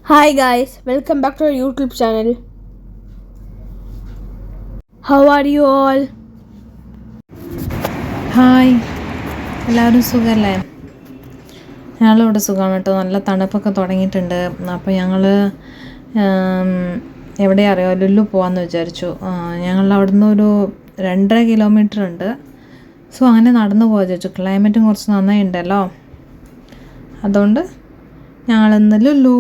Hi guys, welcome back to our YouTube channel. How are you all? Hi, എല്ലാവരും സുഖമല്ലേ? ഞങ്ങളിവിടെ സുഖമാണ് കേട്ടോ. നല്ല തണുപ്പൊക്കെ തുടങ്ങിയിട്ടുണ്ട്. അപ്പോൾ ഞങ്ങൾ എവിടെയാ അറിയോ, ലുല്ലു പോകാമെന്ന് വിചാരിച്ചു. ഞങ്ങളുടെ അവിടെ നിന്ന് ഒരു 2.5 കിലോമീറ്റർ ഉണ്ട്. സോ അങ്ങനെ നടന്നു പോകാൻ വിചാരിച്ചു. ക്ലൈമറ്റും കുറച്ച് നന്നായി ഉണ്ടല്ലോ, അതുകൊണ്ട് ഞങ്ങളിന്ന് ലുല്ലു.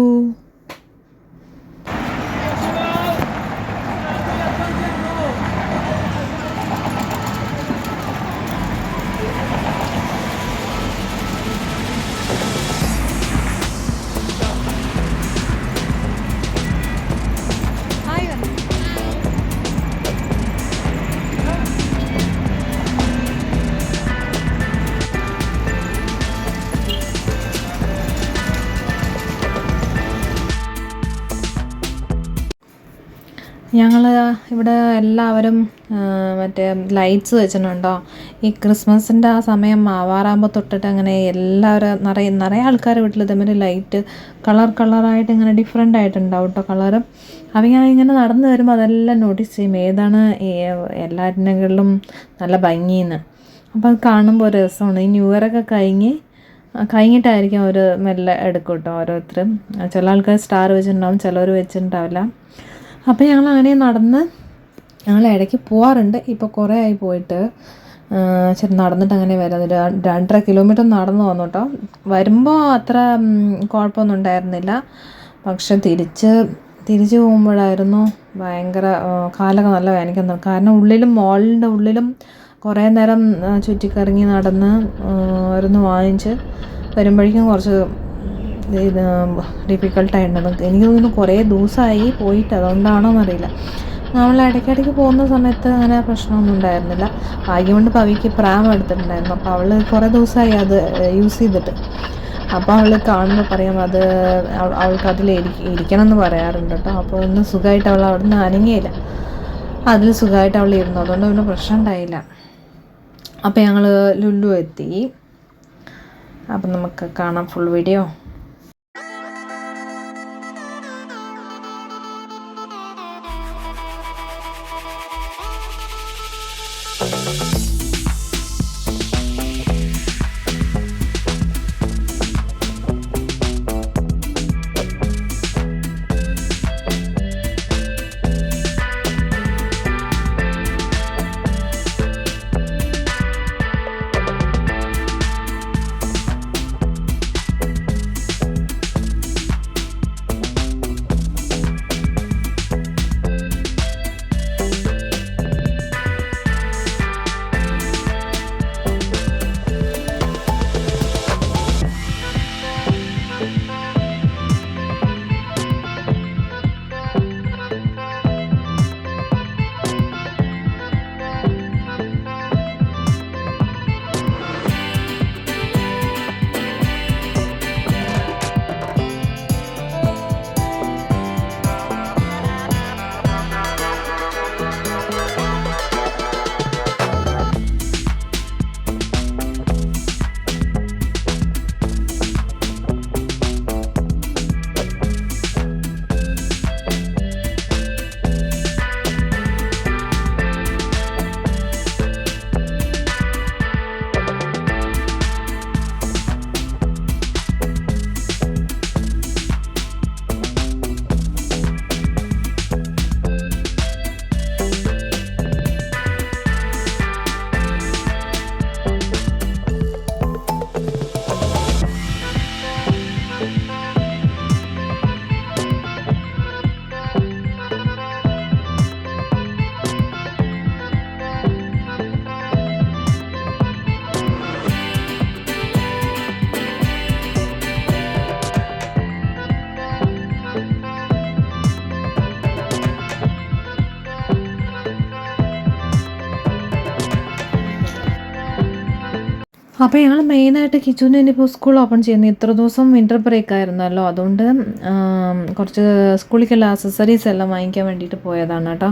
ഞങ്ങൾ ഇവിടെ എല്ലാവരും മറ്റേ ലൈറ്റ്സ് വെച്ചിട്ടുണ്ടോ. ഈ ക്രിസ്മസിൻ്റെ ആ സമയം ആവാറാകുമ്പോൾ തൊട്ടിട്ട് അങ്ങനെ എല്ലാവരും നിറയെ ആൾക്കാർ വീട്ടിൽ ഇതേമാതിരി ലൈറ്റ് കളറായിട്ട് ഇങ്ങനെ ഡിഫറെൻ്റ് ആയിട്ടുണ്ടാവും കേട്ടോ കളറ്. അപ്പോൾ ഞാൻ ഇങ്ങനെ നടന്നു വരുമ്പോൾ അതെല്ലാം നോട്ടീസ് ചെയ്യും, ഏതാണ് എല്ലാറ്റിനെക്കാളും നല്ല ഭംഗിയെന്ന്. അപ്പോൾ അത് കാണുമ്പോൾ ഒരു രസമാണ്. ഈ ന്യൂ ഇയറൊക്കെ കഴിഞ്ഞിട്ടായിരിക്കും അവർ മെല്ലെ എടുക്കും കേട്ടോ ഓരോരുത്തരും. ചില ആൾക്കാർ സ്റ്റാർ വെച്ചിട്ടുണ്ടാവും, ചിലവർ വെച്ചിട്ടുണ്ടാവില്ല. അപ്പോൾ ഞങ്ങൾ അങ്ങനെ ഞങ്ങൾ ഇടയ്ക്ക് പോവാറുണ്ട്. ഇപ്പോൾ കുറേ ആയി പോയിട്ട്. നടന്നിട്ട് അങ്ങനെ വരാം. 2.5 കിലോമീറ്റർ നടന്നു വന്നു കേട്ടോ. വരുമ്പോൾ അത്ര കുഴപ്പമൊന്നും ഉണ്ടായിരുന്നില്ല, പക്ഷെ തിരിച്ച് പോകുമ്പോഴായിരുന്നു ഭയങ്കര കാലൊക്കെ നല്ല വേദനിക്കുന്നത്. കാരണം മോളിൻ്റെ ഉള്ളിലും കുറേ നേരം ചുറ്റിക്കറങ്ങി നടന്ന് ഓരോന്ന് വാങ്ങിച്ച് വരുമ്പോഴേക്കും കുറച്ച് ഇത് ഡിഫിക്കൽട്ടായിട്ടുണ്ടെന്ന് എനിക്ക് തോന്നുന്നു. കുറേ ദിവസമായി പോയിട്ട്, അതുകൊണ്ടാണോ എന്നറിയില്ല. നമ്മൾ ഇടയ്ക്കിടയ്ക്ക് പോകുന്ന സമയത്ത് അങ്ങനെ പ്രശ്നമൊന്നും ഉണ്ടായിരുന്നില്ല. ഭാഗ്യം കൊണ്ട് പവിക്ക് പ്രാം എടുത്തിട്ടുണ്ടായിരുന്നു. അപ്പോൾ അവൾ കുറേ ദിവസമായി അത് യൂസ് ചെയ്തിട്ട്. അപ്പോൾ അവൾ കാണുമ്പോൾ പറയാം, അവൾക്ക് അതിൽ ഇരിക്കണം എന്ന് പറയാറുണ്ട് കേട്ടോ. അപ്പോൾ ഒന്ന് സുഖമായിട്ട് അവൾ അവിടെ നിന്ന് അനങ്ങിയില്ല, അതിൽ സുഖമായിട്ട് അവൾ ഇരുന്നു. അതുകൊണ്ട് പിന്നെ പ്രശ്നം ഉണ്ടായില്ല. അപ്പോൾ ഞങ്ങൾ ലുല്ലു എത്തി. അപ്പം നമുക്ക് കാണാം ഫുൾ വീഡിയോ. അപ്പോൾ ഞങ്ങൾ മെയിനായിട്ട് കിച്ചുവിന് ഇനിയിപ്പോൾ സ്കൂൾ ഓപ്പൺ ചെയ്യുന്നു. ഇത്ര ദിവസം വിൻ്റർ ബ്രേക്ക് ആയിരുന്നല്ലോ, അതുകൊണ്ട് കുറച്ച് സ്കൂളിലേക്കുള്ള അക്സസറീസ് എല്ലാം വാങ്ങിക്കാൻ വേണ്ടിയിട്ട് പോയതാണ് കേട്ടോ.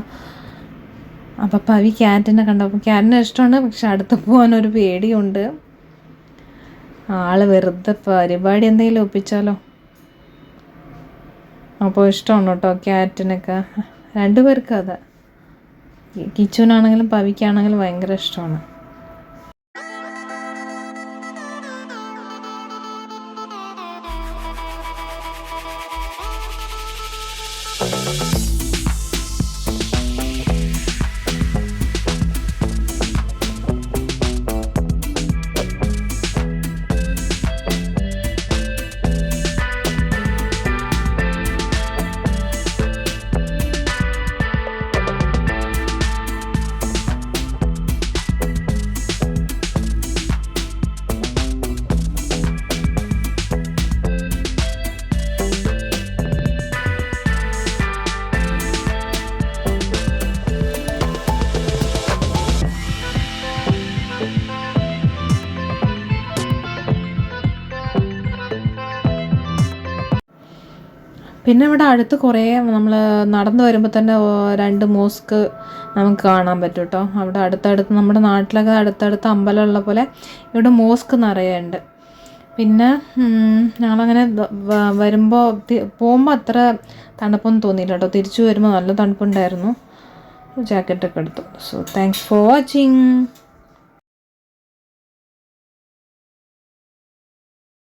അപ്പോൾ പവി ക്യാറ്റിനെ കണ്ടപ്പോൾ ക്യാറ്റിനെ ഇഷ്ടമാണ്, പക്ഷെ അടുത്ത് പോകാനൊരു പേടിയുണ്ട്. ആൾ വെറുതെ പരിപാടി എന്തെങ്കിലും ഒപ്പിച്ചാലോ. അപ്പോൾ ഇഷ്ടമാണ് കേട്ടോ ക്യാറ്റിനൊക്കെ. രണ്ടുപേർക്കും അതെ, കിച്ചുവിനാണെങ്കിലും പവിക്കാണെങ്കിലും ഭയങ്കര ഇഷ്ടമാണ്. പിന്നെ ഇവിടെ അടുത്ത് കുറേ നമ്മൾ നടന്നു വരുമ്പോൾ തന്നെ 2 മോസ്ക് നമുക്ക് കാണാൻ പറ്റും കേട്ടോ. അവിടെ അടുത്തടുത്ത് നമ്മുടെ നാട്ടിലൊക്കെ അടുത്തടുത്ത് അമ്പലമുള്ള പോലെ ഇവിടെ മോസ്ക് നിറയുണ്ട്. പിന്നെ ഞങ്ങളങ്ങനെ പോകുമ്പോൾ അത്ര തണുപ്പൊന്നും തോന്നിയില്ല കേട്ടോ. തിരിച്ചു വരുമ്പോൾ നല്ല തണുപ്പുണ്ടായിരുന്നു. ജാക്കറ്റൊക്കെ എടുത്തു. So thanks for watching.